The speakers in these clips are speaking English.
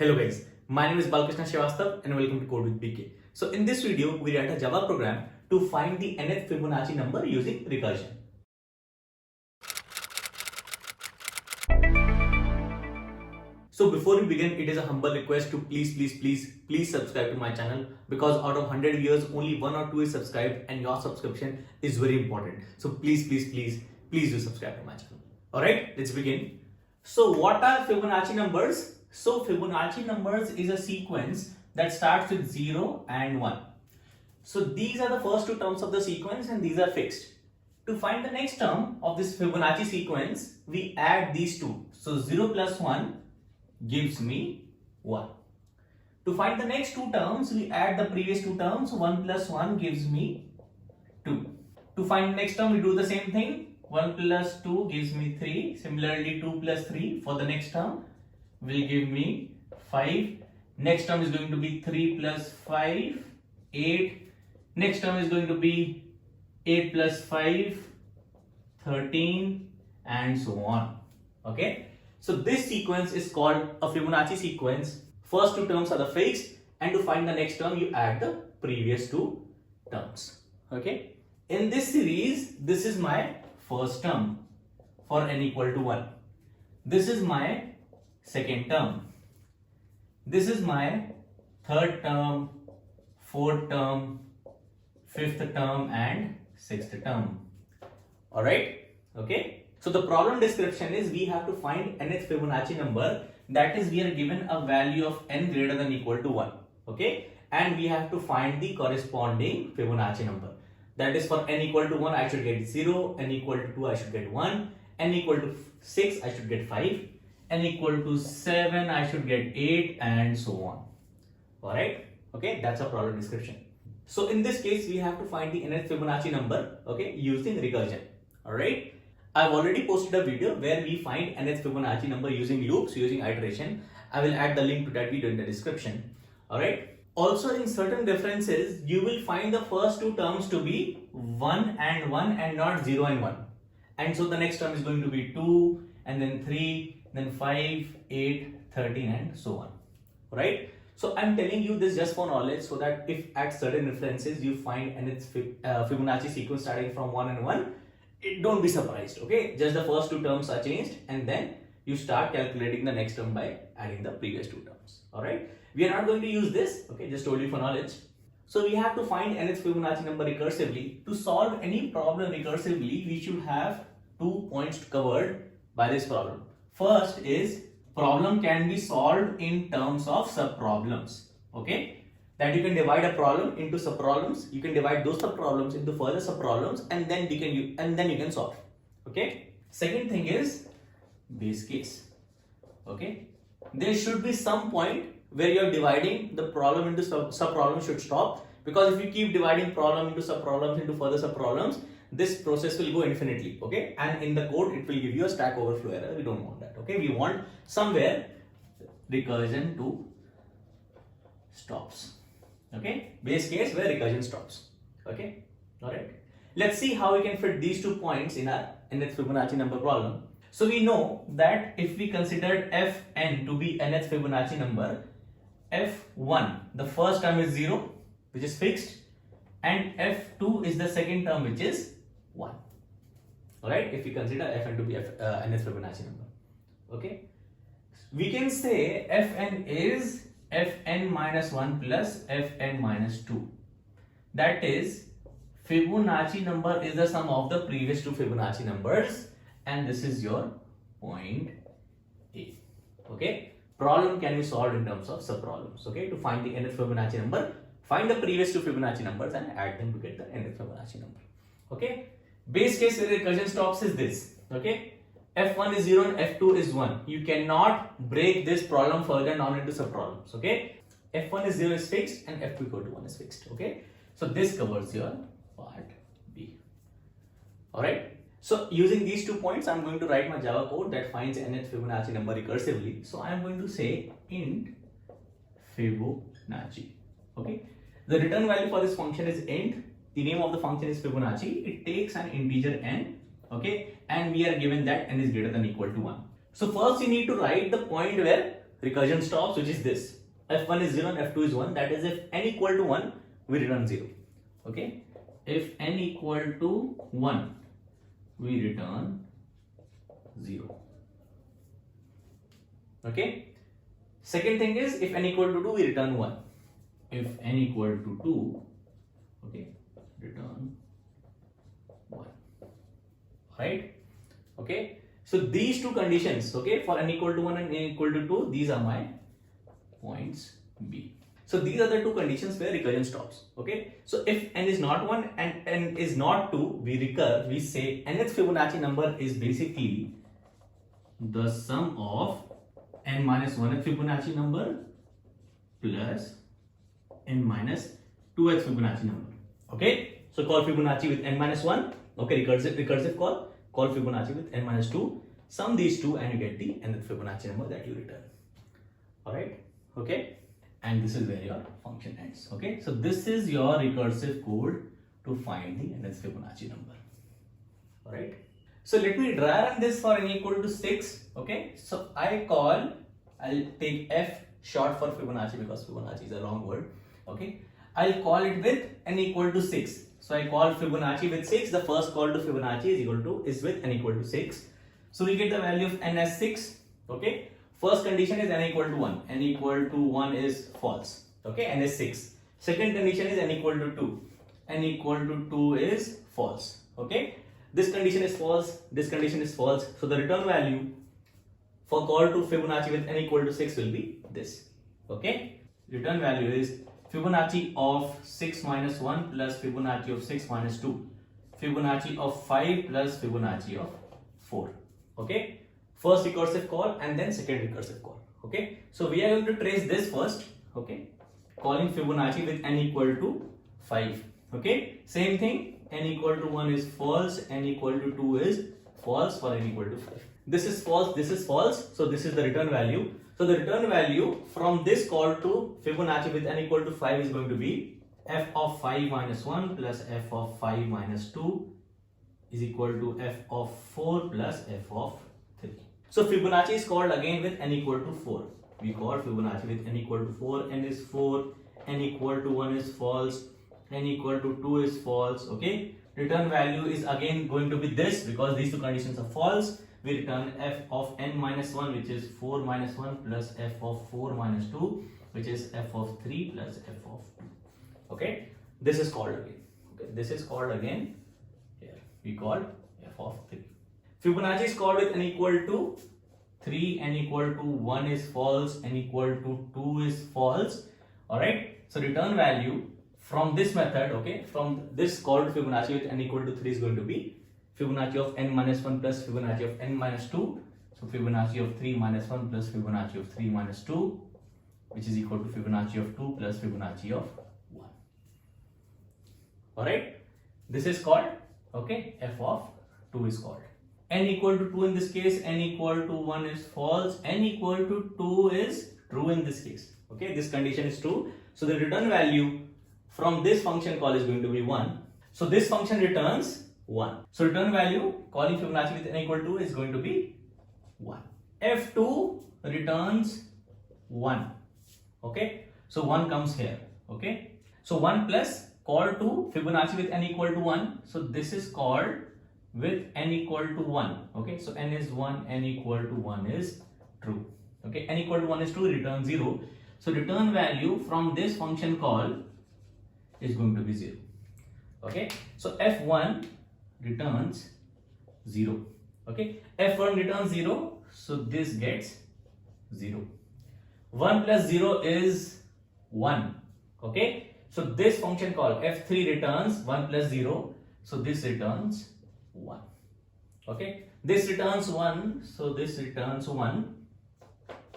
Hello guys, my name is Balkrishna Srivastav and welcome to Code with BK. So in this video, we write a Java program to find the nth Fibonacci number using recursion. So before we begin, it is a humble request to please subscribe to my channel, because out of 100 viewers, only 1 or 2 is subscribed and your subscription is very important. So please do subscribe to my channel. Alright, let's begin. So what are Fibonacci numbers? So Fibonacci numbers is a sequence that starts with 0 and 1. So these are the first two terms of the sequence and these are fixed. To find the next term of this Fibonacci sequence, we add these two. So 0 plus 1 gives me 1. To find the next two terms, we add the previous two terms. 1 plus 1 gives me 2. To find the next term, we do the same thing. 1 plus 2 gives me 3. Similarly, 2 plus 3 for the next term will give me 5. Next term is going to be 3 plus 5, 8. Next term is going to be 8 plus 5, 13, and so on. Okay. So this sequence is called a Fibonacci sequence. First two terms are the fixed, and to find the next term, you add the previous two terms. Okay. In this series, this is my first term for n equal to 1. This is my second term. This is my third term, fourth term, fifth term, and sixth term. Alright? Okay? So the problem description is we have to find nth Fibonacci number, that is we are given a value of n greater than equal to 1. Okay? And we have to find the corresponding Fibonacci number. That is for n equal to 1 I should get 0, n equal to 2 I should get 1, n equal to 6 I should get 5, n equal to 7 I should get 8, and so on. Alright? Okay, that's a problem description. So in this case, we have to find the nth Fibonacci number, okay, using recursion. Alright? I've already posted a video where we find nth Fibonacci number using loops, using iteration. I will add the link to that video in the description. Alright? Also, in certain references, you will find the first two terms to be 1 and not 0 and 1. And so the next term is going to be 2, and then 3, then 5, 8, 13, and so on. Right? So I'm telling you this just for knowledge, so that if at certain references you find nth Fibonacci sequence starting from 1 and 1, don't be surprised. Okay? Just the first two terms are changed, and then you start calculating the next term by adding the previous two terms. Alright? We are not going to use this, okay, just told you for knowledge. So we have to find nth Fibonacci number recursively. To solve any problem recursively, we should have 2 points covered by this problem. First is problem can be solved in terms of subproblems. Okay, that you can divide a problem into subproblems. You can divide those subproblems into further subproblems, and then you can solve. Okay. Second thing is base case. Okay, there should be some point where you are dividing the problem into subproblems should stop, because if you keep dividing problem into subproblems into further subproblems, this process will go infinitely. Okay, and in the code it will give you a stack overflow error. We don't want that. Okay, we want somewhere recursion to stops. Okay, base case where recursion stops. Okay, all right. Let's see how we can fit these 2 points in our nth Fibonacci number problem. So we know that if we considered fn to be nth Fibonacci number, f1, the first term is 0, which is fixed, and f2 is the second term, which is 1. Alright, if we consider fn to be nth Fibonacci number. Okay, we can say fn is fn minus 1 plus fn minus 2. That is, Fibonacci number is the sum of the previous two Fibonacci numbers, and this is your point A. Okay, problem can be solved in terms of subproblems. Okay, to find the nth Fibonacci number, find the previous two Fibonacci numbers and add them to get the nth Fibonacci number. Okay, base case where recursion stops is this. Okay, f1 is 0 and f2 is 1. You cannot break this problem further down into subproblems. Okay, f1 is 0 is fixed and f2 equal to 1 is fixed. Okay, so this covers your part B. Alright, so using these 2 points, I'm going to write my Java code that finds nth Fibonacci number recursively. So I'm going to say int Fibonacci. Okay, the return value for this function is int. The name of the function is Fibonacci. It takes an integer n. Okay, and we are given that n is greater than equal to 1. So first you need to write the point where recursion stops, which is this. F1 is 0 and F2 is 1. That is, if n equal to 1, we return 0. Okay. If n equal to 1, we return 0. Okay. Second thing is, if n equal to 2, we return 1. If n equal to 2, okay, return 1. Right? Okay. So these two conditions, okay, for n equal to 1 and n equal to 2, these are my points B. So these are the two conditions where recursion stops. Okay. So if n is not 1 and n is not 2, we say nth Fibonacci number is basically the sum of n minus 1th Fibonacci number plus n minus 2th Fibonacci number. Okay. So call Fibonacci with n minus 1. Okay. Recursive call Fibonacci with n minus 2. Sum these two and you get the nth Fibonacci number that you return. Alright. Okay. And this is where your function ends. Okay. So this is your recursive code to find the nth Fibonacci number. Alright. So let me try run this for n equal to 6. Okay. So I'll take f short for Fibonacci because Fibonacci is a long word. Okay. I'll call it with n equal to 6. So I call Fibonacci with 6. The first call to Fibonacci is with n equal to 6. So we get the value of n as 6. Okay. First condition is n equal to 1. N equal to 1 is false. Okay. N is 6. Second condition is n equal to 2. N equal to 2 is false. Okay. This condition is false. This condition is false. So the return value for call to Fibonacci with n equal to 6 will be this. Okay. Return value is Fibonacci of 6 minus 1 plus Fibonacci of 6 minus 2. Fibonacci of 5 plus Fibonacci of 4. Okay. First recursive call and then second recursive call. Okay. So we are going to trace this first. Okay. Calling Fibonacci with n equal to 5. Okay. Same thing. N equal to 1 is false. N equal to 2 is false for n equal to 5. This is false. This is false. So this is the return value. So the return value from this call to Fibonacci with n equal to 5 is going to be f of 5 minus 1 plus f of 5 minus 2 is equal to f of 4 plus f of 3. So Fibonacci is called again with n equal to 4. We call Fibonacci with n equal to 4. N is 4. N equal to 1 is false. N equal to 2 is false. Okay. Return value is again going to be this because these two conditions are false. We return f of n minus 1, which is 4 minus 1 plus f of 4 minus 2, which is f of 3 plus f of 2. Okay. This is called again. Okay. This is called again here. We call f of 3. Fibonacci is called with n equal to 3, n equal to 1 is false, n equal to 2 is false. Alright. So return value from this method, okay, from this call to Fibonacci with n equal to 3 is going to be Fibonacci of n minus 1 plus Fibonacci of n minus 2. So Fibonacci of 3 minus 1 plus Fibonacci of 3 minus 2, which is equal to Fibonacci of 2 plus Fibonacci of 1. Alright. This is called, okay, f of 2 is called. N equal to 2 in this case, n equal to 1 is false, n equal to 2 is true in this case. Okay, this condition is true. So the return value from this function call is going to be 1. So this function returns 1. So return value calling Fibonacci with n equal to 2 is going to be 1. F2 returns 1. Okay, so 1 comes here. Okay, so 1 plus call to Fibonacci with n equal to 1. So this is called with n equal to 1. Okay, so n is 1, n equal to 1 is true. Okay, n equal to 1 is true, return 0. So return value from this function call is going to be 0. Okay, so f1 returns 0. Okay, f1 returns 0, so this gets 0. 1 plus 0 is 1. Okay, so this function call f3 returns 1 plus 0, so this returns 1. Okay, this returns 1, so this returns 1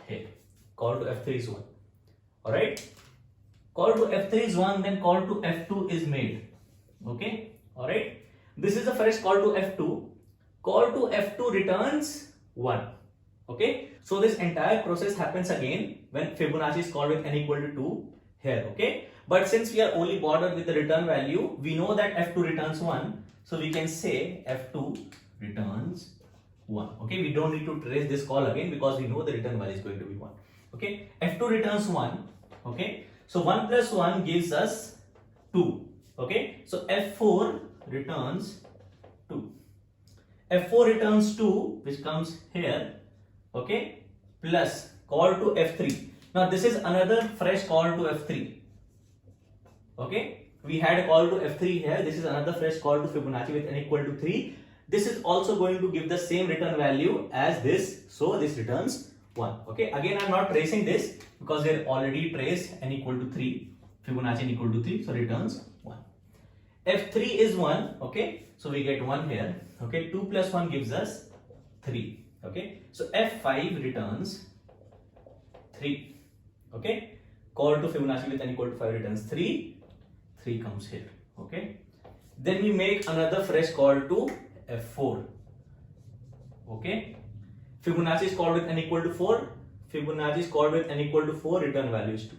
here. Call to f3 is 1. Alright, call to f3 is 1, then call to f2 is made. Okay, alright, this is the first call to f2. Call to f2 returns 1. Okay, so this entire process happens again when Fibonacci is called with n equal to 2 here. Okay, but since we are only bothered with the return value, we know that f2 returns 1, so we can say f2 returns 1. Okay, we don't need to trace this call again because we know the return value is going to be 1. Okay, f2 returns 1. Okay, so 1 plus 1 gives us 2. Okay, so f4 returns 2. f4 returns 2, which comes here. Okay, plus call to f3. Now this is another fresh call to f3. Okay, we had a call to f3 here. This is another fresh call to Fibonacci with n equal to 3. This is also going to give the same return value as this, so this returns 1. Okay, again I'm not tracing this because they already traced n equal to 3, Fibonacci n equal to 3, so returns 1. f3 is 1. Okay, so we get 1 here. Okay, 2 plus 1 gives us 3. Okay, so f5 returns 3. Okay, call to Fibonacci with n equal to 5 returns 3. 3 comes here. Okay, then we make another fresh call to f4. Okay, Fibonacci is called with n equal to 4. Fibonacci is called with n equal to 4. Return value is 2.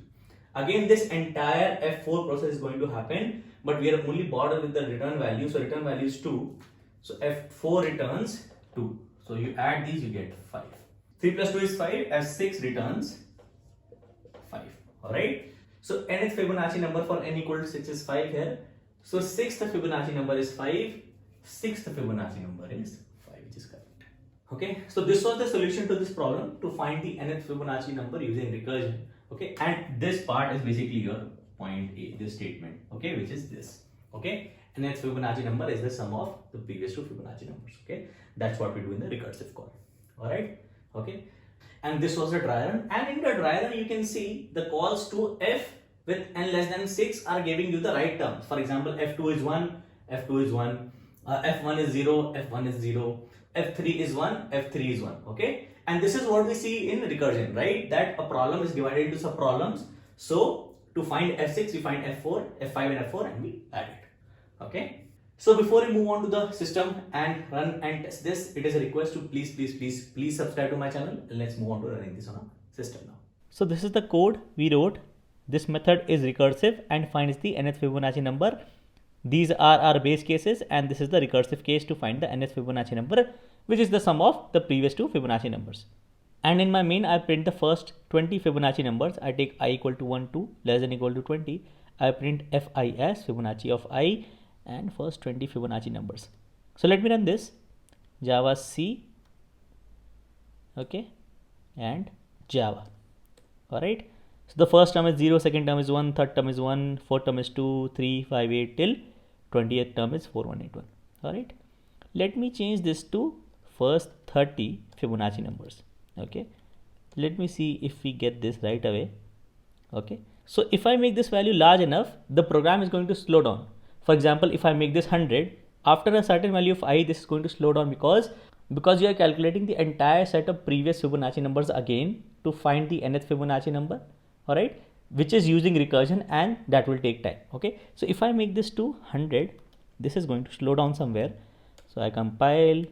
Again, this entire f4 process is going to happen, but we are only bothered with the return value. So return value is 2. So f4 returns 2. So you add these, you get 5. 3 plus 2 is 5. f6 returns 5. Alright. So nth Fibonacci number for n equal to 6 is 5 here. So 6th Fibonacci number is 5. 6th Fibonacci number is 5, which is correct. Okay. So this was the solution to this problem, to find the nth Fibonacci number using recursion. Okay. And this part is basically your point A, this statement. Okay, which is this. Okay. Nth Fibonacci number is the sum of the previous two Fibonacci numbers. Okay. That's what we do in the recursive call. Alright. Okay. And this was the dry run, and in the dry run you can see the calls to f with n less than 6 are giving you the right terms. For example, f2 is 1, f2 is 1, f1 is 0, f1 is 0, f3 is 1, f3 is 1. Okay, and this is what we see in recursion, right? That a problem is divided into sub problems. So to find f6 we find f4, f5 and f4 and we add it. Okay. So before we move on to the system and run and test this, it is a request to please subscribe to my channel, and let's move on to running this on a system now. So this is the code we wrote. This method is recursive and finds the nth Fibonacci number. These are our base cases, and this is the recursive case to find the nth Fibonacci number, which is the sum of the previous two Fibonacci numbers. And in my main, I print the first 20 Fibonacci numbers. I take I equal to 1, 2, less than equal to 20. I print Fi as Fibonacci of I, and first 20 Fibonacci numbers. So let me run this. Java C, okay, and Java. Alright, so the first term is 0, second term is 1, third term is 1, fourth term is 2, 3, 5, 8 till 20th term is 4, 1, 8, 1. Alright, let me change this to first 30 Fibonacci numbers. Okay, let me see if we get this right away. Okay, so if I make this value large enough, the program is going to slow down. For example, if I make this 100, after a certain value of I, this is going to slow down because you are calculating the entire set of previous Fibonacci numbers again to find the nth Fibonacci number, alright, which is using recursion, and that will take time. Okay, so if I make this to 100, this is going to slow down somewhere. So I compile,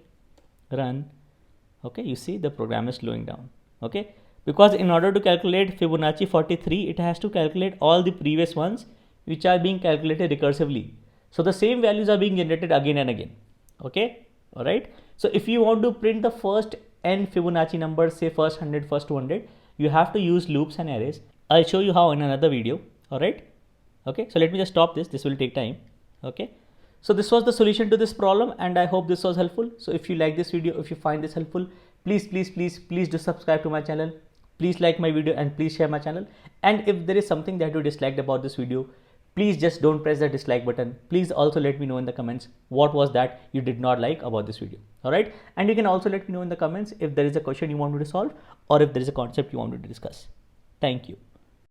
run. Okay, you see the program is slowing down. Okay, because in order to calculate Fibonacci 43, it has to calculate all the previous ones which are being calculated recursively. So the same values are being generated again and again. Okay, all right. So if you want to print the first n Fibonacci numbers, say first 100, first 200, you have to use loops and arrays. I'll show you how in another video. All right. Okay, so let me just stop this. This will take time. Okay. So this was the solution to this problem, and I hope this was helpful. So if you like this video, if you find this helpful, please do subscribe to my channel. Please like my video and please share my channel. And if there is something that you disliked about this video, please just don't press the dislike button. Please also let me know in the comments what was that you did not like about this video. Alright, and you can also let me know in the comments if there is a question you want me to solve or if there is a concept you want me to discuss. Thank you.